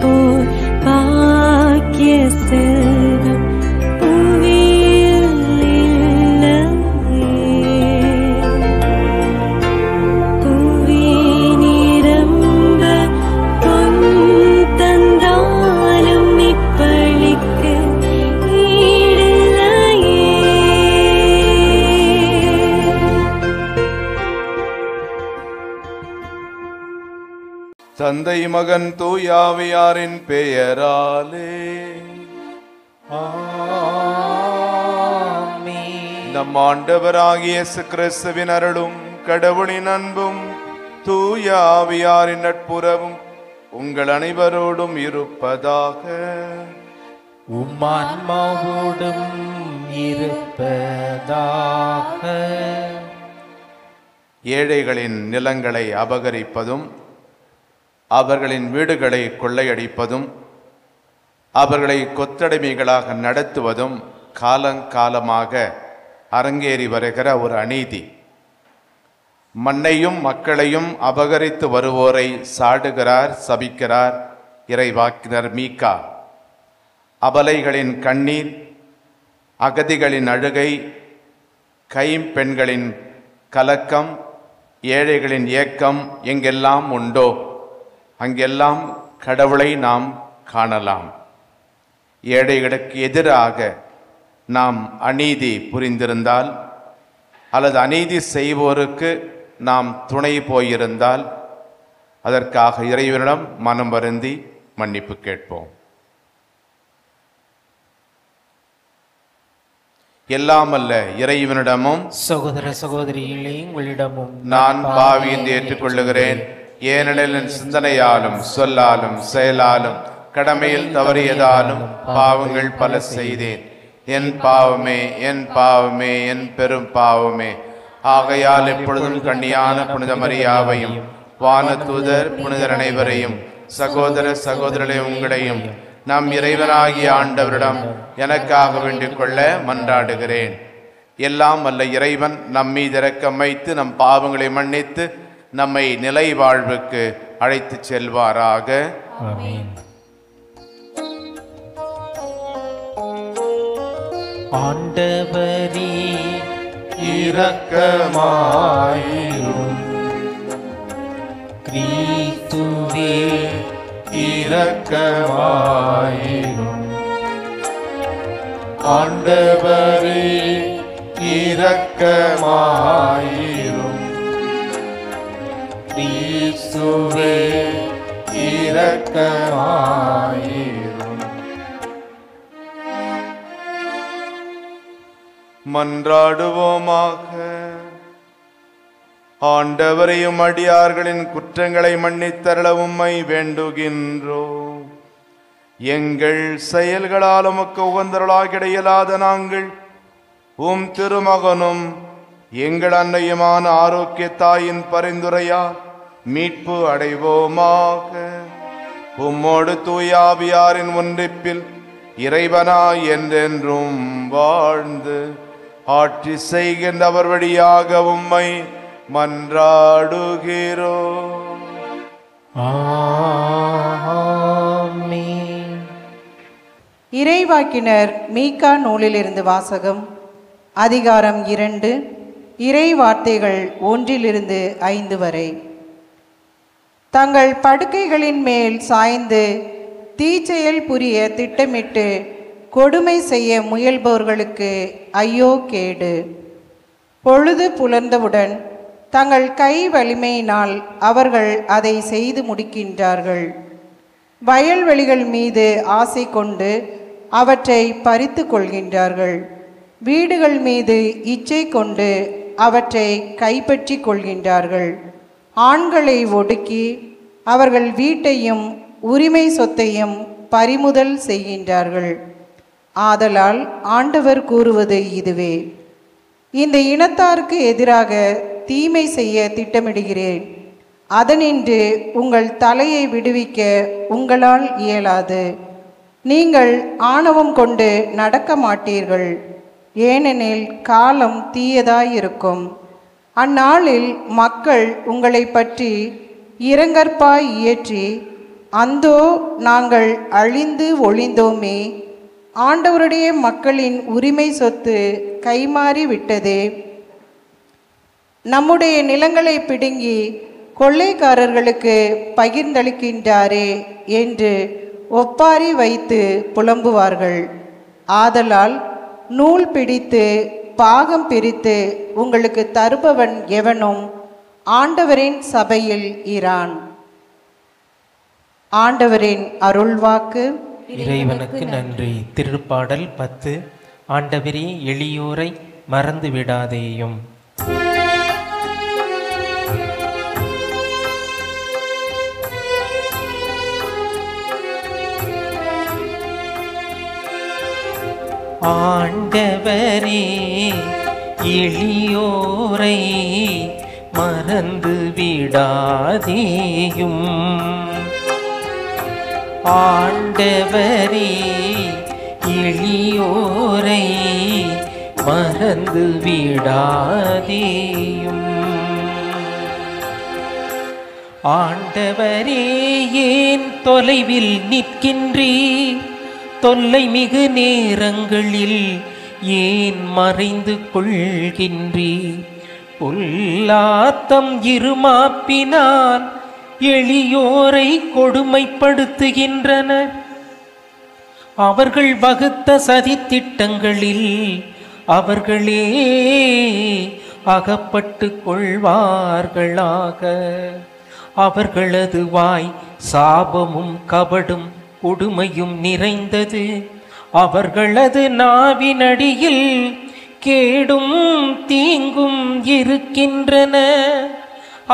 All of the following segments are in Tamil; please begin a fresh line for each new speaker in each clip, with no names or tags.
போர் பாக்கிய செல்வம் புவியில் இல்லையே. புவி நிரம்ப பொன் தந்தாலும் இப்பளிக்கு ஈடில்லையே.
தந்தை மகன் தூயாவியாரின் பெயராலே நம் ஆண்டவராகிய இயேசு கிறிஸ்துவின் அருளும் கடவுளின் அன்பும் தூயாவியாரின் நட்புறவும் உங்கள் அனைவரோடும் இருப்பதாக.
உம்மான்மாவோடும் இருப்பதாக.
ஏழைகளின் நிலங்களை அபகரிப்பதும் அவர்களின் வீடுகளை கொள்ளையடிப்பதும் அவர்களை கொத்தடிமைகளாக நடத்துவதும் காலங்காலமாக அரங்கேறி வருகிற ஒரு அநீதி. மண்ணையும் மக்களையும் அபகரித்து வருவோரை சாடுகிறார், சபிக்கிறார் இறைவாக்கினர் மீகா. அபலைகளின் கண்ணீர், அகதிகளின் அழுகை, கைம்பெண்களின் கலக்கம், ஏழைகளின் ஏக்கம் எங்கெல்லாம் உண்டோ அங்கெல்லாம் கடவுளை நாம் காணலாம். ஏழைகளுக்கு எதிராக நாம் அநீதி புரிந்திருந்தால் அல்லது அநீதி செய்வோருக்கு நாம் துணை போயிருந்தால் அதற்காக இறைவனிடம் மனம் வருந்தி மன்னிப்பு கேட்போம். எல்லாமல்ல இறைவனிடமும்
சகோதர சகோதரிகளே உங்களிடமும்
நான் பாவி என்று ஏற்றுக்கொள்ளுகிறேன். ஏனெனில் என் சிந்தனையாலும் சொல்லாலும் செயலாலும் கடமையில் தவறியதாலும் பாவங்கள் பல செய்தேன். என் பாவமே, என் பாவமே, என் பெரும் பாவமே. ஆகையால் எப்பொழுதும் கண்ணியான புனித மரியாவையும் வானதூதர் புனிதர் அனைவரையும் சகோதர சகோதரர்களே உங்களையும் நம் இறைவனாகிய ஆண்டவரிடம் எனக்காக வேண்டிக் கொள்ள மன்றாடுகிறேன். எல்லாம் வல்ல இறைவன் நம்மீது இரக்கம் வைத்து நம் பாவங்களை மன்னித்து நம்மை நிலை வாழ்வுக்கு அழைத்து செல்வாராக.
ஆமென். ஆண்டவரே
இரக்கமாயிரும்.
கிறிஸ்துவே
இரக்கமாயிரும். ஆண்டவரே இரக்கமாயிரும். கிறிஸ்துவே இரக்கமாயிரும். மன்றாடுவோமாக. ஆண்டவரையும் அடியார்களின் குற்றங்களை மன்னித்தருள உம்மை வேண்டுகின்றோம். எங்கள் செயல்களால் உமக்கு உகந்தருளாக இடையலாத நாங்கள் உம் திருமகனும் எங்கள் அன்னையுமான ஆரோக்கிய தாயின் பரிந்துரையால் மீட்பு அடைவோமாக. உம்மோடு தூயாவியாரின் ஒன்றிப்பில் இறைவனாய் என்றென்றும் வாழ்ந்து ஆட்சி செய்கின்றவர் வழியாக உம்மை மன்றாடுகிறோம்.
ஆமென்.
இறைவாக்கினர் மீகா நூலிலிருந்து வாசகம். அதிகாரம் 2, இறை வார்த்தைகள் 1-5 வரை. தங்கள் படுக்கைகளின் மேல் சாய்ந்து தீச்செயல் புரிய திட்டமிட்டு கொடுமை செய்ய முயல்பவர்களுக்கு ஐயோ கேடு. பொழுது புலர்ந்தவுடன் தங்கள் கை வலிமையினால் அவர்கள் அதை செய்து முடிக்கின்றார்கள். வயல்வெளிகள் மீது ஆசை கொண்டு அவற்றை பறித்து கொள்கின்றார்கள். வீடுகள் மீது இச்சை கொண்டு அவற்றை கைப்பற்றி கொள்கின்றார்கள். ஆண்களை ஒடுக்கி அவர்கள் வீட்டையும் உரிமை சொத்தையும் பறிமுதல் செய்கின்றார்கள். ஆதலால் ஆண்டவர் கூறுவது இதுவே: இந்த இனத்தாருக்கு எதிராக தீமை செய்ய திட்டமிடுகிறேன். அதனின்று உங்கள் தலையை விடுவிக்க உங்களால் இயலாது. நீங்கள் ஆணவம் கொண்டு நடக்க மாட்டீர்கள். ஏனெனில் காலம் தீயதாயிருக்கும். அந்நாளில் மக்கள் உங்களை பற்றி இரங்கற்பாய் இயற்றி அந்தோ நாங்கள் அழிந்து ஒழிந்தோமே, ஆண்டவருடைய மக்களின் உரிமை சொத்து கைமாறி விட்டதே. நம்முடைய நிலங்களை பிடுங்கி கொள்ளைக்காரர்களுக்கு பகிர்ந்தளிக்கின்றாரே என்று ஒப்பாரி வைத்து புலம்புவார்கள். ஆதலால் நூல் பிடித்து பாகம் பிரித்து உங்களுக்கு தருபவன் எவனும் ஆண்டவரின் சபையில் இரான். ஆண்டவரின் அருள்வாக்கு.
இறைவனுக்கு நன்றி. திருப்பாடல் 10. ஆண்டவரே, எளியோரை மறந்து விடாதேயும். ஆண்டவரே, எளியோரை மறந்து விடாதேயும். ஆண்டவரே, எளியோரை மறந்து விடாதேயும். ஆண்டவரே, ஏன் தொலைவில் நிற்கின்றீர்? தொல்லை மிகு நேரங்களில் ஏன் மறைந்து கொள்கின்றீர்? பொல்லாத்தம் இருமாப்பினால் எளியோரை கொடுமைப்படுத்துகின்றனர். அவர்கள் வகுத்த சதித்திட்டங்களில் அவர்களே அகப்பட்டு கொள்வார்களாக. அவர்களது வாய் சாபமும் கபடும் கொடுமையும் நிறைந்தது. அவர்களது நாவினடியில் கேடும் தீங்கும் இருக்கின்றன.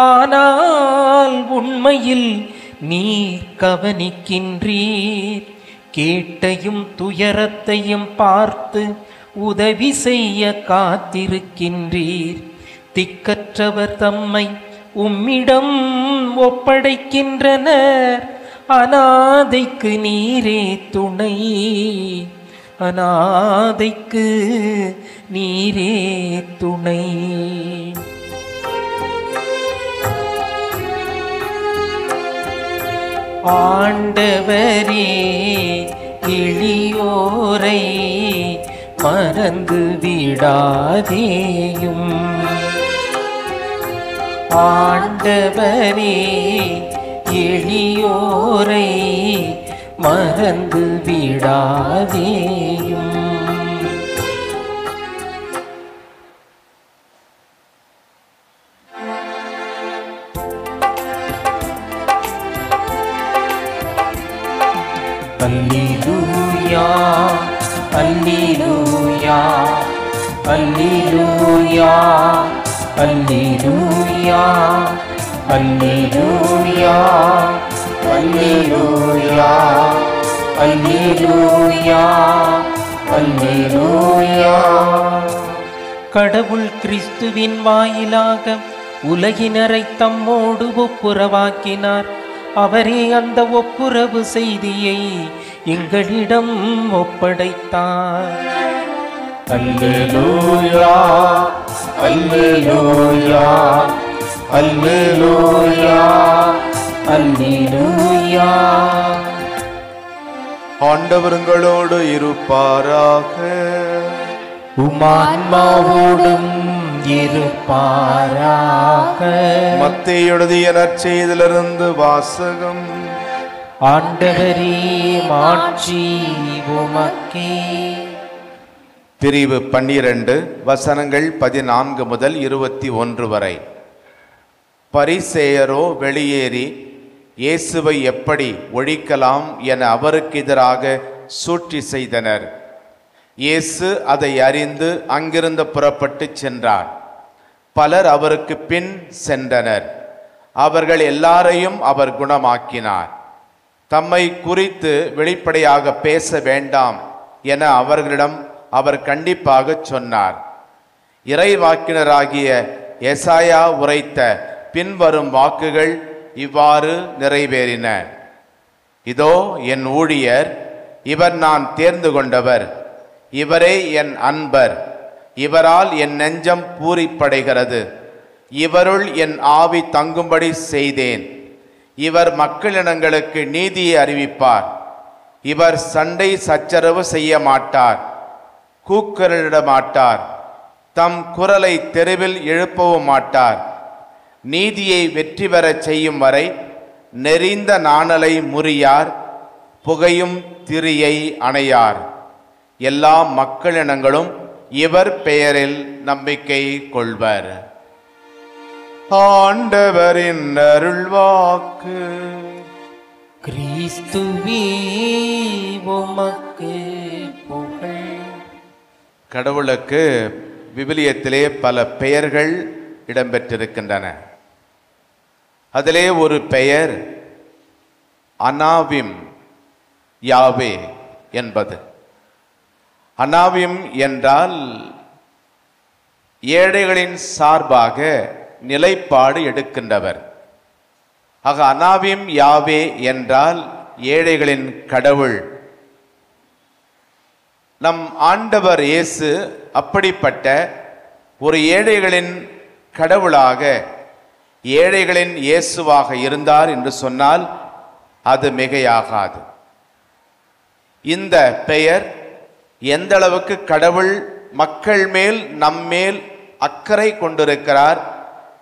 ஆனால் உண்மையில் நீர் கவனிக்கின்றீர். கேட்டையும் துயரத்தையும் பார்த்து உதவி செய்ய காத்திருக்கின்றீர். திக்கற்றவர் தம்மை உம்மிடம் ஒப்படைக்கின்றனர். அநாதைக்கு நீரே துணை, அநாதைக்கு நீரே துணை. ஆண்டவரே, எளியோரை மறந்து விடாதேயும். ஆண்டவரே, எளியோரை மறந்து விடாதேயும். அல்லேலூயா, அல்லேலூயா, அல்லேலூயா, அல்லேலூயா, அல்லேலூயா, அல்லேலூயா, அல்லேலூயா, அல்லேலூயா. கடவுள் கிறிஸ்துவின் வாயிலாக உலகினரை தம்மோடு ஒப்புரவாக்கினார். அவரே அந்த ஒப்புரவு செய்தியை எங்களிடம் ஒப்படைத்தார்.
அல்லேலூயா, அல்லேலூயா, அல்லேலூயா,
அல்லேலூயா.
ஆண்டவர் உங்களோடு இருப்பாராக.
உமான்மாவோடும் இருப்பாராக.
மத்தேயு எழுதிய நற்செய்தியிலிருந்து வாசகம்.
ஆண்டவரே, மாட்சி உமக்கே.
பிரிவு 12 வசனங்கள் 14 முதல் 21 வரை. பரிசேயரோ வெளியேறி இயேசுவை எப்படி ஒழிக்கலாம் என அவருக்கு எதிராக சூழ்ச்சி செய்தனர். இயேசு அதை அறிந்து அங்கிருந்து புறப்பட்டு சென்றார். பலர் அவருக்கு பின் சென்றனர். அவர்கள் எல்லாரையும் அவர் குணமாக்கினார். தம்மை குறித்து வெளிப்படையாக பேச வேண்டாம் என அவர்களிடம் அவர் கண்டிப்பாக சொன்னார். இறைவாக்கினராகிய எசாயா உரைத்த பின்வரும் வாக்குகள் இவ்வாறு நிறைவேறின. இதோ என் ஊழியர், இவர் நான் தேர்ந்து கொண்டவர், இவரே என் அன்பர், இவரால் என் நெஞ்சம் பூரிப்படைகிறது, இவருள் என் ஆவி தங்கும்படி செய்தேன். இவர் மக்களினங்களுக்கு நீதியை அறிவிப்பார். இவர் சண்டை சச்சரவு செய்ய மாட்டார், கூக்குரலிட மாட்டார், தம் குரலை தெருவில் எழுப்பவும் மாட்டார். நீதியை வெற்றி பெறச் செய்யும் வரை நெறிந்த நாணலை முறியார், புகையும் திரியை அணையார். எல்லா மக்களினங்களும் இவர் பெயரில் நம்பிக்கை கொள்வர். ஆண்டவரின் அருள்வாக்கு.
கிறிஸ்துவே உமக்கு புகழ்.
கடவுளுக்கு விவிலியத்திலே பல பெயர்கள் இடம்பெற்றிருக்கின்றன. அதிலே ஒரு பெயர் அனாவிம் யாவே என்பது. அனாவிம் என்றால் ஏழைகளின் சார்பாக நிலைப்பாடு எடுக்கின்றவர். ஆக அனாவிம் யாவே என்றால் ஏழைகளின் கடவுள். நம் ஆண்டவர் இயேசு அப்படிப்பட்ட ஒரு ஏழைகளின் கடவுளாக, ஏழைகளின் இயேசுவாக இருந்தார் என்று சொன்னால் அது மிகையாகாது. இந்த பெயர் எந்த அளவுக்கு கடவுள் மக்கள் மேல், நம்மேல் அக்கறை கொண்டிருக்கிறார்,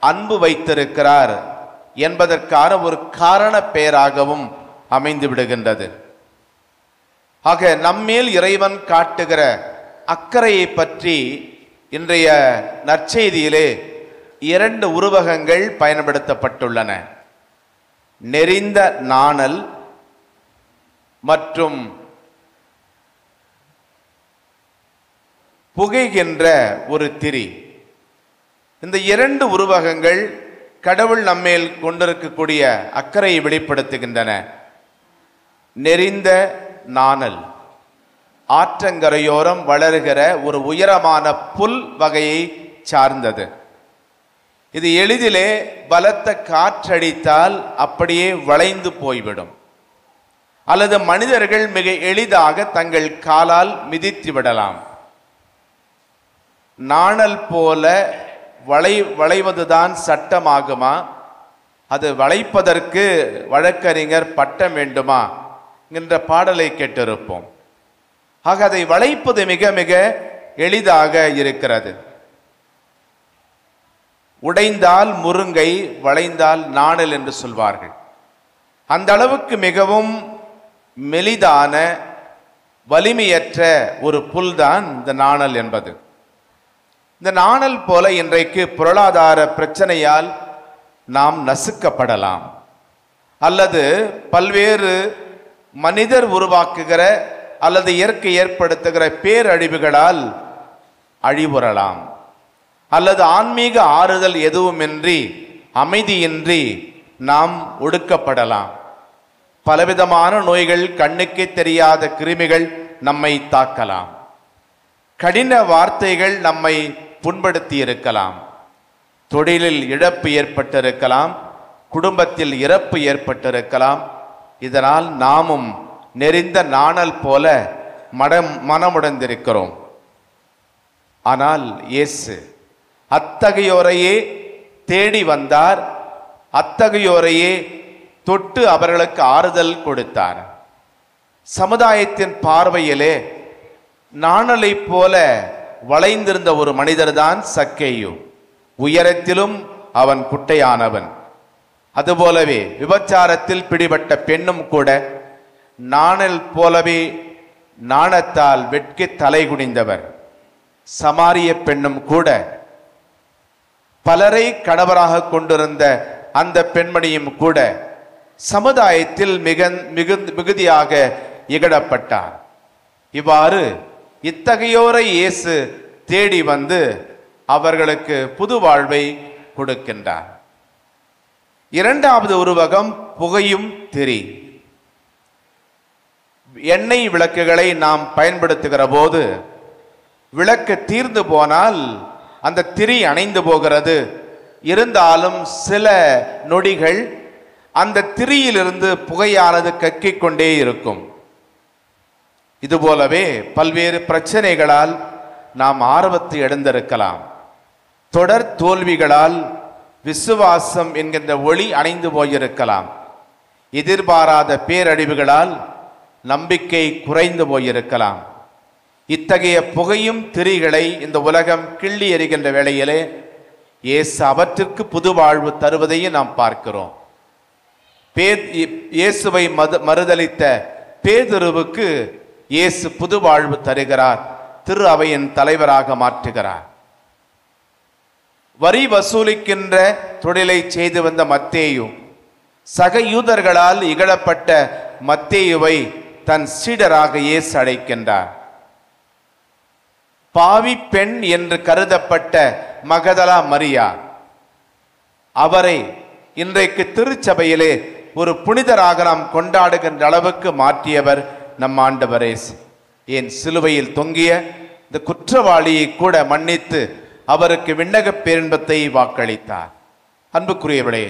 அன்பு வைத்திருக்கிறார் என்பதற்கான ஒரு காரண பெயராகவும் அமைந்து விடுகின்றது. ஆக நம்மேல் இறைவன் காட்டுகிற அக்கறையை பற்றி இன்றைய நற்செய்தியிலே 2 உருவகங்கள் பயன்படுத்தப்பட்டுள்ளன. நெறிந்த நாணல் மற்றும் புகைகின்ற ஒரு திரி. இந்த 2 உருவகங்கள் கடவுள் நம்மேல் கொண்டிருக்கக்கூடிய அக்கறையை வெளிப்படுத்துகின்றன. நெறிந்த நாணல் ஆற்றங்கரையோரம் வளருகிற ஒரு உயரமான புல் வகையை சார்ந்தது. இது எளிதிலே பலத்த காற்றடித்தால் அப்படியே வளைந்து போய்விடும், அல்லது மனிதர்கள் மிக எளிதாக தங்கள் காலால் மிதித்து விடலாம். நாணல் போல வளைவதுதான் சட்டமாகுமா? அது வளைப்பதற்கு வழக்கறிஞர் பட்டம் வேண்டுமா என்ற பாடலை கேட்டிருப்போம். ஆக அதை வளைப்பது மிக மிக எளிதாக இருக்கிறது. உடைந்தால் முருங்கை, வளைந்தால் நாணல் என்று சொல்வார்கள். அந்த அளவுக்கு மிகவும் மெலிதான வலிமையற்ற ஒரு புல்தான் இந்த நாணல் என்பது. இந்த நாணல் போல இன்றைக்கு பொருளாதார பிரச்சனையால் நாம் நசுக்கப்படலாம், அல்லது பல்வேறு மனிதர் உருவாக்குகிற அல்லது இயற்கை ஏற்படுத்துகிற பேரழிவுகளால் அழிவுறலாம், அல்லது ஆன்மீக ஆறுதல் எதுவுமின்றி, அமைதியின்றி நாம் ஒடுக்கப்படலாம். பலவிதமான நோய்கள், கண்ணுக்கே தெரியாத கிருமிகள் நம்மை தாக்கலாம். கடின வார்த்தைகள் நம்மை புண்படுத்தி இருக்கலாம். தொழிலில் இழப்பு ஏற்பட்டிருக்கலாம், குடும்பத்தில் இறப்பு ஏற்பட்டிருக்கலாம். இதனால் நாமும் நெறிந்த நாணல் போல மனமுடைந்திருக்கிறோம். ஆனால் இயேசு அத்தகையோரையே தேடி வந்தார், அத்தகையோரையே தொட்டு அவர்களுக்கு ஆறுதல் கொடுத்தார். சமுதாயத்தின் பார்வையிலே நாணலை போல வளைந்திருந்த ஒரு மனிதர்தான் சக்கேயு. உயரத்திலும் அவன் குட்டையானவன். அதுபோலவே விபச்சாரத்தில் பிடிபட்ட பெண்ணும் கூட நாணல் போலவே நாணத்தால் வெட்கி தலை குனிந்தவர். சமாரிய பெண்ணும் கூட பலரை கணவராக கொண்டிருந்த அந்த பெண்மணியும் கூட சமுதாயத்தில் மிகுதியாக இகழப்பட்டார். இவ்வாறு இத்தகையோரை இயேசு தேடி வந்து அவர்களுக்கு புது வாழ்வை கொடுக்கின்றார். 2வது உருவகம் புகையும் திரி. எண்ணெய் விளக்குகளை நாம் பயன்படுத்துகிற போது விளக்கு தீர்ந்து போனால் அந்த திரி அணைந்து போகிறது. இருந்தாலும் சில நொடிகள் அந்த திரியிலிருந்து புகையானது கக்கிக் கொண்டே இருக்கும். இதுபோலவே பல்வேறு பிரச்சனைகளால் நாம் ஆர்வத்தை இழந்திருக்கலாம். தொடர் தோல்விகளால் விசுவாசம் என்கின்ற ஒளி அணைந்து போயிருக்கலாம். எதிர்பாராத பேரழிவுகளால் நம்பிக்கை குறைந்து போயிருக்கலாம். இத்தகைய புகையும் திரிகளை இந்த உலகம் கிள்ளி எறிகின்ற வேளையிலே இயேசு அவற்றிற்கு புது வாழ்வு தருவதையும் நாம் பார்க்கிறோம். இயேசுவை மறுதலித்த பேதுருவுக்கு இயேசு புது வாழ்வு தருகிறார். திரு அவையின் தலைவராக மாற்றுகிறார். வரி வசூலிக்கின்ற தொழிலை செய்து வந்த மத்தேயு சக யூதர்களால் இகழப்பட்ட மத்தேயுவை தன் சீடராக இயேசு அழைக்கின்றார். பாவி பெண் என்று கருதப்பட்ட மகதலா மரியா, அவரை இன்றைக்கு திருச்சபையிலே ஒரு புனிதராக நாம் கொண்டாடுகின்ற அளவுக்கு மாற்றியவர் நம் ஆண்டவர் இயேசு. ஏன் சிலுவையில் தொங்கிய இந்த குற்றவாளியை கூட மன்னித்து அவருக்கு விண்ணக பேரின்பத்தை வாக்களித்தார். அன்புக்குரியவர்களே,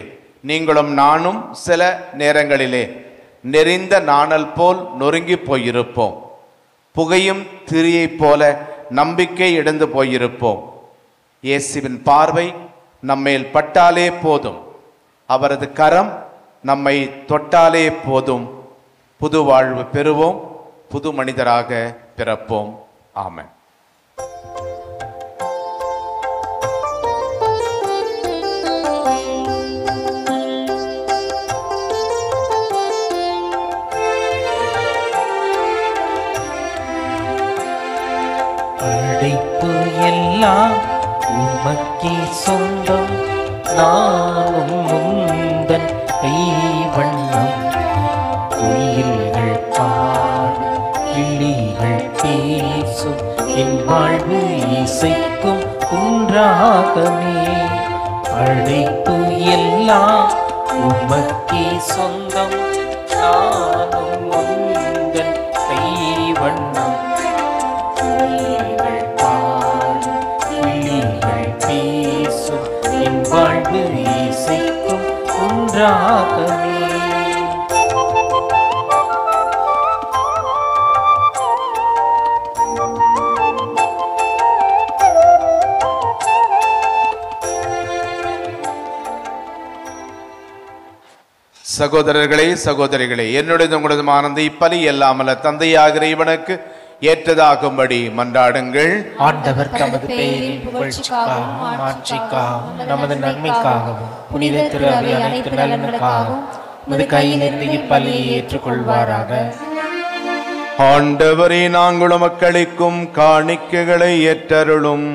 நீங்களும் நானும் சில நேரங்களிலே நெறிந்த நாணல் போல் நொறுங்கி போயிருப்போம். புகையும் திரியை போல நம்பிக்கை இழந்து போயிருப்போம். இயேசுவின் பார்வை நம்மேல் பட்டாலே போதும், அவரது கரம் நம்மை தொட்டாலே போதும், புது வாழ்வு பெறுவோம், புது மனிதராக பிறப்போம். ஆமென்.
அழைப்பு எல்லாம் உமக்கே சொந்தம், நானும் முந்தன் கைவண்ணம். குயில்கள் பாடும் கிளிகள் பேசும், என் வாழ்வு இசைக்கும் குன்றாகமே. அழைப்பு எல்லாம் உமக்கே சொந்தம், நானும் முந்தன் கைவண்ணம். என் வாழ்வு இசைக்கும் ஒன்றாகவே.
சகோதரர்களே, சகோதரிகளே, என்னுடைய உங்களது ஆனந்த இப்பலி எல்லாமல்ல தந்தையாகிற இவனுக்கு ஏற்றதாகும்படி மன்றாடுங்கள்.
ஆண்டவர் தமது பெயரின் புகழ்ச்சிக்காகவும் மாட்சிக்காகவும் நமது நன்மைக்காகவும் புனித திரு அவை அனைத்து நலன்களுக்காகவும் உமது கையிலிருந்து இப்பலியை ஏற்றுக்கொள்வாராக.
ஆண்டவரே, நாங்களும் மக்களுக்கும் காணிக்கைகளை ஏற்றருளும்.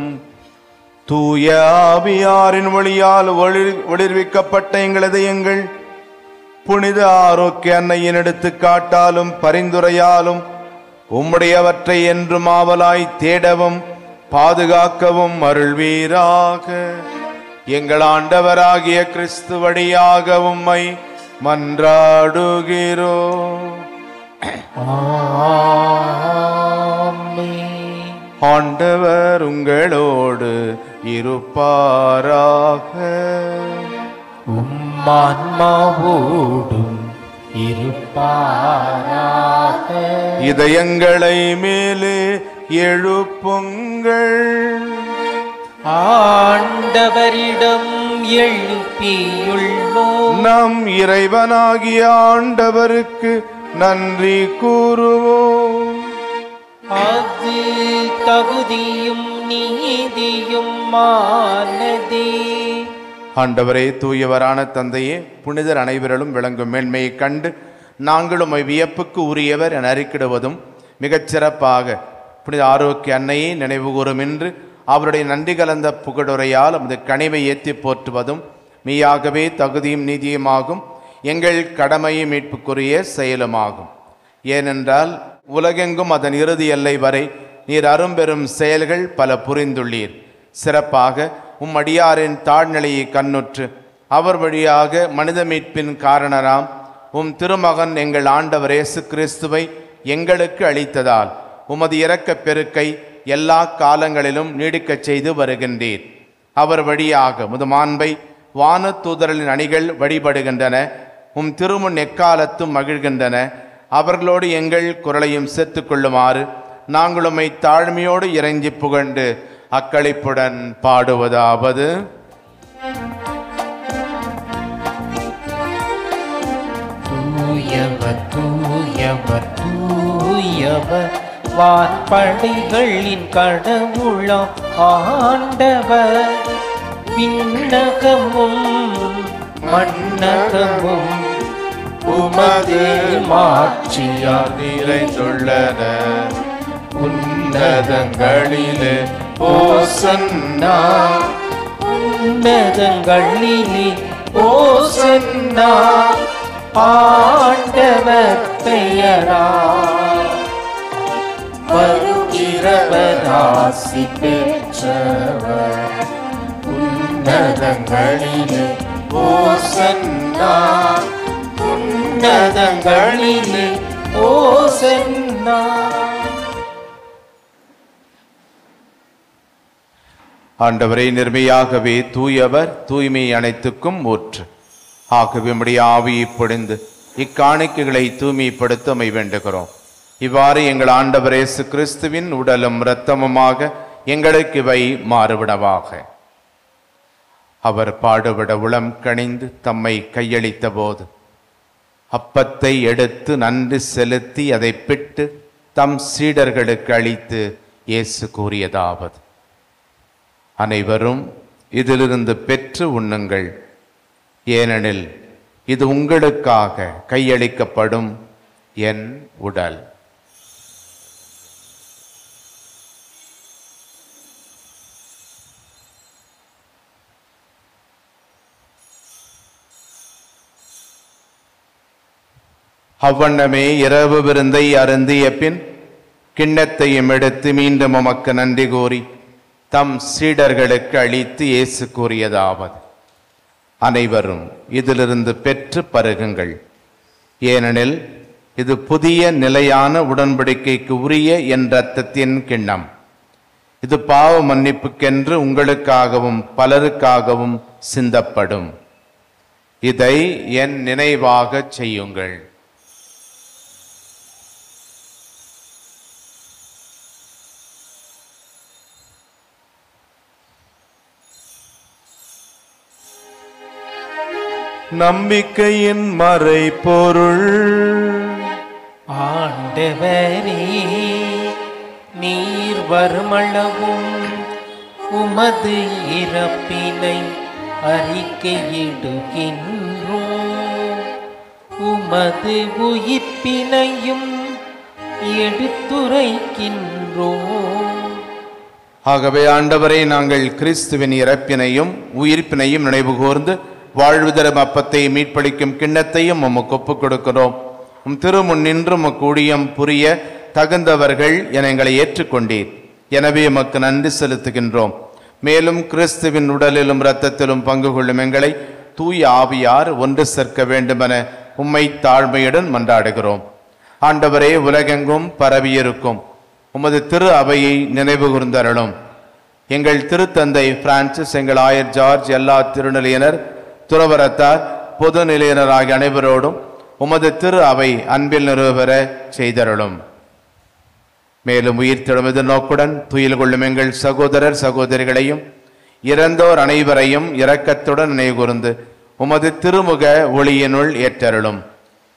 தூய ஆவியாரின் வழியால் ஒளிர்விக்கப்பட்ட எங்களது எங்கள் புனித ஆரோக்கிய அன்னையின் எடுத்துக்காட்டாலும் பரிந்துரையாலும் உம்முடையவற்றை என்றும் ஆவலாய் தேடவும் பாதுகாக்கவும் அருள்வீராக. எங்கள் ஆண்டவராகிய கிறிஸ்து வழியாக உம்மை மன்றாடுகிறோம். ஆண்டவர் உங்களோடு இருப்பாராக.
உம்மான்மாவோடும் இருப்பாராக.
இதயங்களை மேலே எழுப்புங்கள்.
ஆண்டவரிடம் எழுப்பியுள்ளோம்.
நம் இறைவனாகிய ஆண்டவருக்கு நன்றி கூறுவோம்.
அது தகுதியும் நீதியும் மானதே.
ஆண்டவரே, தூயவரான தந்தையே, புனிதர் அனைவரிலும் விளங்கும் மேன்மையை கண்டு நாங்களும் வியப்புக்கு உரியவர் என அறிக்கிடுவதும் மிகச்சிறப்பாக புனித ஆரோக்கிய அன்னையை நினைவு கூறும் என்று அவருடைய நன்றி கலந்த புகழுரையால் நமது கனிவை ஏற்றி போற்றுவதும் மெய்யாகவே தகுதியும் நீதியுமாகும், எங்கள் கடமையும் மீட்புக்குரிய செயலுமாகும். ஏனென்றால் உலகெங்கும் அதன் இறுதி எல்லை வரை நீர் அரும்பெரும் செயல்கள் பல புரிந்துள்ளீர். சிறப்பாக அடியாரின் தாழ்நிலையை கண்ணுற்று அவர் வழியாக மனித மீட்பின் காரணராம் திருமகன் எங்கள் ஆண்டவர் இயேசு கிறிஸ்துவை எங்களுக்கு அளித்ததால் உமது இரக்கப் பெருக்கை எல்லா காலங்களிலும் நீடிக்கச் செய்து வருகின்றீர். அவர் வழியாக உமது மாண்பை வானதூதர்களின் அணிகள் வழிபடுகின்றன. திருமுன் எக்காலத்தும் மகிழ்கின்றன. அவர்களோடு எங்கள் குரலையும் சேர்த்து கொள்ளுமாறு நாங்கள் உம்மை தாழ்மையோடு இறைஞ்சி புகழ்ந்து அக்களிப்புடன் பாடுவதாவது:
தூயவர் தூயவர் தூயவர் வான்படைகளின் கடவுளாம் ஆண்டவர். விண்ணகமும் மண்ணகமும் உமது மாட்சியால்
நிறைந்துள்ளன. உன்னதங்களிலே ஓசன்னா,
உன்னதங்களிலே ஓசன்னா, ஆண்டவர் பெயரா வருகிறவர் ஆசி பெற்றவர். உன்னதங்களிலே ஓசன்னா, உன்னதங்களிலே ஓசன்னா.
ஆண்டவரை நிர்மையாகவே தூயவர், தூய்மை அனைத்துக்கும் ஊற்று. ஆகவே உம்முடைய ஆவியை பொழிந்து இக்காணிக்கைகளை தூய்மைப்படுத்த உம்மை வேண்டுகிறோம். இவ்வாறு எங்கள் ஆண்டவர் இயேசு கிறிஸ்துவின் உடலும் இரத்தமுமாக எங்களுக்கு இவை மாறுவிடவாக. அவர் பாடுபட உளம் கனிந்து தம்மை கையளித்த போது அப்பத்தை எடுத்து நன்றி செலுத்தி அதை பிட்டு தம் சீடர்களுக்கு அளித்து இயேசு கூறியதாவது: அனைவரும் இதிலிருந்து பெற்று உண்ணுங்கள், ஏனெனில் இது உங்களுக்காக கையளிக்கப்படும் என் உடல். அவ்வண்ணமே இரவு விருந்தை அருந்திய பின் கிண்ணத்தையும் எடுத்து மீண்டும் உமக்கு நன்றி கூறி தம் சீடர்களுக்கு அளித்து இயேசு கூறியதாவது: அனைவரும் இதிலிருந்து பெற்று பருகுங்கள், ஏனெனில் இது புதிய நிலையான உடன்படிக்கைக்கு உரிய என் இரத்தத்தின் கிண்ணம். இது பாவ மன்னிப்புக்கென்று உங்களுக்காகவும் பலருக்காகவும் சிந்தப்படும். இதை என் நினைவாக செய்யுங்கள். நம்பிக்கையின் மறைபொருள்.
ஆண்டவரே, நீர் வருமளவும் உமது இறப்பினை அறிக்கையிடுகின்றோம், உமது உயிர்ப்பினையும் எடுத்துரைக்கின்றோம்.
ஆகவே ஆண்டவரை, நாங்கள் கிறிஸ்துவின் இறப்பினையும் உயிர்ப்பினையும் நினைவு கூர்ந்து வாழ்வு தரும் அப்பத்தை மீட்பளிக்கும் கிண்ணத்தையும் உமக்கு ஒப்புக் கொடுக்கிறோம். உம் திருமுன் நின்று உமக்கு ஊழியம் புரிய தகுந்தவர்கள் என எங்களை ஏற்றுக்கொண்டீர். எனவே உமக்கு நன்றி செலுத்துகின்றோம். மேலும் கிறிஸ்துவின் உடலிலும் இரத்தத்திலும் பங்கு கொள்ளும் எங்களை தூய ஆவியார் ஒன்று சேர்க்க வேண்டுமென உம்மை தாழ்மையுடன் மன்றாடுகிறோம். ஆண்டவரே, உலகெங்கும் பரவியிருக்கும் உமது திரு அவையை நினைவு கூர்ந்தருளும். எங்கள் திருத்தந்தை பிரான்சிஸ், எங்கள் ஆயர் ஜார்ஜ், எல்லா திருநிலையினர், துறவரத்தார், பொது நிலையினர் ஆகிய அனைவரோடும் உமது திரு அவை அன்பில் நிறுவர செய்தருளும். மேலும் உயிர்த்தெழுவது நோக்குடன் துயில் கொள்ளும் எங்கள் சகோதரர் சகோதரிகளையும் இறந்தோர் அனைவரையும் இரக்கத்துடன் நினைவுகூர்ந்து உமது திருமுக ஒளியினுள் ஏற்றருளும்.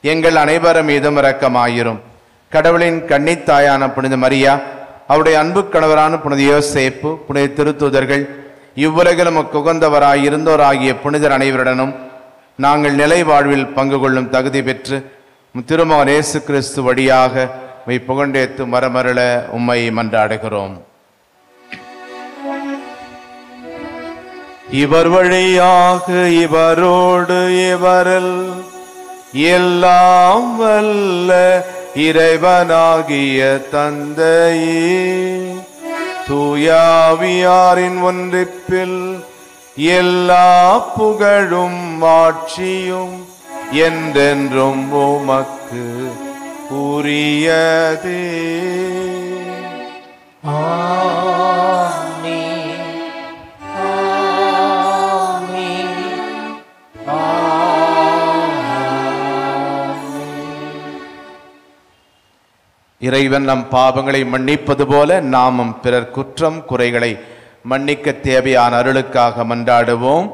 எங்கள் அனைவர் மீதும் இரக்கமாயிரும். கடவுளின் கன்னித்தாயான புனித மரியா, அவருடைய அன்பு கணவரான புனித யோசேப்பு, புனித திருத்தூதர்கள், இவ்வுலகில் நமக்கு உகந்தவராய் இருந்தோராகிய புனிதர் அனைவருடனும் நாங்கள் நிலை வாழ்வில் பங்கு கொள்ளும் தகுதி பெற்று திருமகன் இயேசு கிறிஸ்து வழியாக உம்மை புகழ்ந்தேத்து மரமருள உம்மை மன்றாடுகிறோம். இவர் வழியாக இவரோடு இவரில் எல்லாம் வல்ல இறைவனாகிய தந்தையே, தூயாவியாரின் ஒன்றிப்பில் எல்லா புகழும் ஆட்சியும் என்றென்றும் உமக்கு உரியதே.
ஆமென், ஆமென், ஆமென்.
இறைவன் நம் பாவங்களை மன்னிப்பது போல நாமும் பிறர் குற்றம் குறைகளை மன்னிக்க தேவையான அருளுக்காக மன்றாடுவோம்.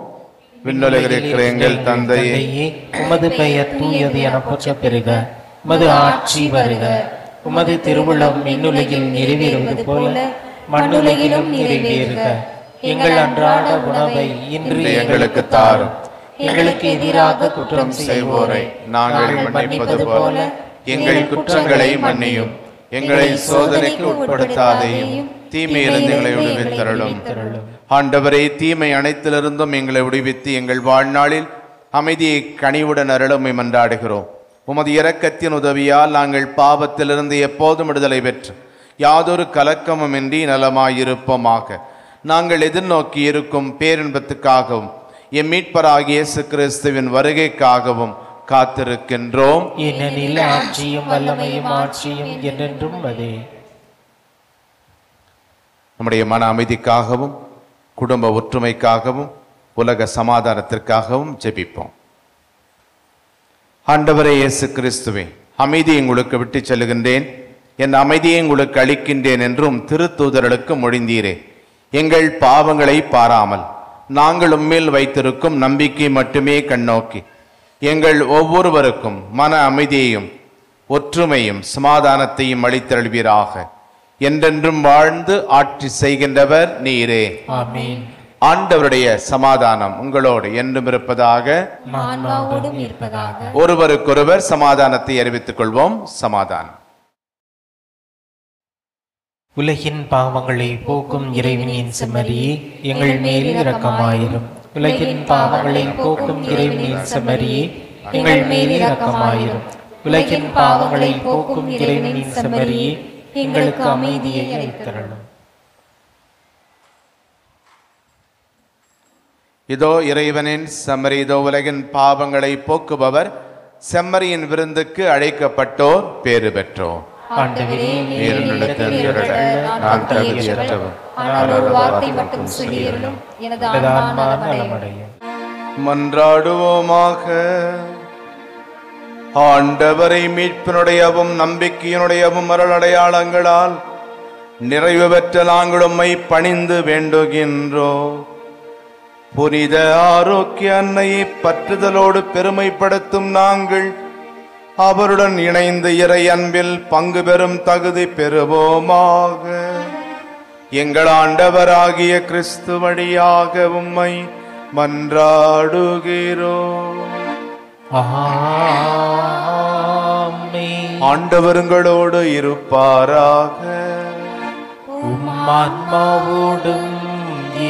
விண்ணுலகில் இருக்கிற எங்கள் தந்தையே,
உமது பெயர் தூயது என போற்ற பெறுக. உமது ஆட்சி வருக. உமது திருவுளம் விண்ணுலகில் நிறைவேறுவது போல மண்ணுலகிலும் நிறைவேறுக. எங்கள் அன்றாட உணவை இன்று
எங்களுக்கு தாரும்.
எங்களுக்கு எதிராக குற்றம்
செய்வோரை நாங்கள் மன்னிப்பது போல எங்கள் குற்றங்களை மன்னியும். எங்களை சோதனைக்கு உட்படுத்தாதேயும், தீமையிலிருந்து எங்களை விடுவித்தருளும். ஆண்டவரே, தீமை அனைத்திலிருந்தும் எங்களை விடுவித்து எங்கள் வாழ்நாளில் அமைதியை கனிவுடன் அருளுமை மன்றாடுகிறோம். உமது இரக்கத்தின் உதவியால் நாங்கள் பாவத்திலிருந்து எப்போதும் விடுதலை பெற்று யாதொரு கலக்கமுமின்றி நலமாயிருப்போமாக. நாங்கள் எதிர்நோக்கி இருக்கும் பேரின்பத்துக்காகவும் எம் மீட்பராகிய இயேசு கிறிஸ்துவின் வருகைக்காகவும் காத்திருக்கின்றோம்.
ஏனெனில் ஆட்சியும் வல்லமையும் ஆட்சியும் என்றென்றும் அதே.
நம்முடைய மன அமைதிக்காகவும் குடும்ப ஒற்றுமைக்காகவும் உலக சமாதானத்திற்காகவும் ஜெபிப்போம். ஆண்டவரே இயேசு கிறிஸ்துவே, அமைதியை உங்களுக்கு விட்டு செல்லுகின்றேன், என் அமைதியை உங்களுக்கு அளிக்கின்றேன் என்றும் திருத்தூதர்களுக்கு மொழிந்தீரே. எங்கள் பாவங்களை பாராமல் நாங்கள் உம்மேல் வைத்திருக்கும் நம்பிக்கை மட்டுமே கண்ணோக்கி எங்கள் ஒவ்வொருவருக்கும் மன அமைதியையும் ஒற்றுமையும் சமாதானத்தையும் அளித்தருள்வீராக. என்றென்றும் வாழ்ந்து ஆட்சி செய்கின்றவர் நீரே.
ஆமென்.
ஆண்டவருடைய சமாதானம் உங்களோடு என்றும் இருப்பதாக. ஒருவருக்கொருவர் சமாதானத்தை அறிவித்துக் கொள்வோம். சமாதானம்.
உலகின் பாவங்களை போக்கும் இறைவனின் செம்மறியே, எங்கள் மேல் இரக்கமாயிரும். உலகின் பாவங்களை போக்கும் இறைவனின் செம்மறியே, எங்கள் மேல் இரக்கமாயிரும். உலகின் பாவங்களை போக்கும் இறைவனின் செம்மறியே, எங்களுக்கு அமைதியை அளித்தருளும்.
இதோ இறைவனின் செம்மறி, இதோ உலகின் பாவங்களை போக்குபவர். செம்மறியின் விருந்துக்கு அழைக்கப்பட்டோர் பேறு பெற்றோர்.
ஆண்டவரே,
நான் தகுதியற்றவன், மன்றாடுவோமாக. ஆண்டவரை மீட்பினுடையவும் நம்பிக்கையினுடையவும் அருள் அடையாளங்களால் நிறைவு பெற்ற நாங்கள் உம்மை பணிந்து வேண்டுகின்றோம். புனித ஆரோக்கிய அன்னையை பற்றுதலோடு பெருமைப்படுத்தும் நாங்கள் அவருடன் இணைந்து இறை அன்பில் பங்கு பெறும் தகுதி பெறுவோமாக. எங்கள் ஆண்டவராகிய கிறிஸ்து வழியாக உம்மை மன்றாடுகிறோம்.
ஆமென்.
ஆண்டவருங்களோடு இருப்பாராக.
ஆன்மாவோடும்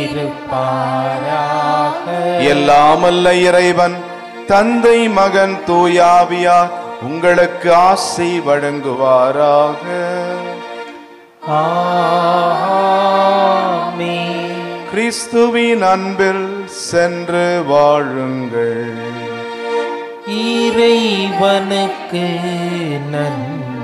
இருப்பாராக.
எல்லாமல்ல இறைவன் தந்தை மகன் தூயாவியார் உங்களுக்கு ஆசை வழங்குவாராக.
ஆமென்.
கிறிஸ்துவின் அன்பில் சென்று வாழுங்கள்.
இறைவனுக்கு நன்றி.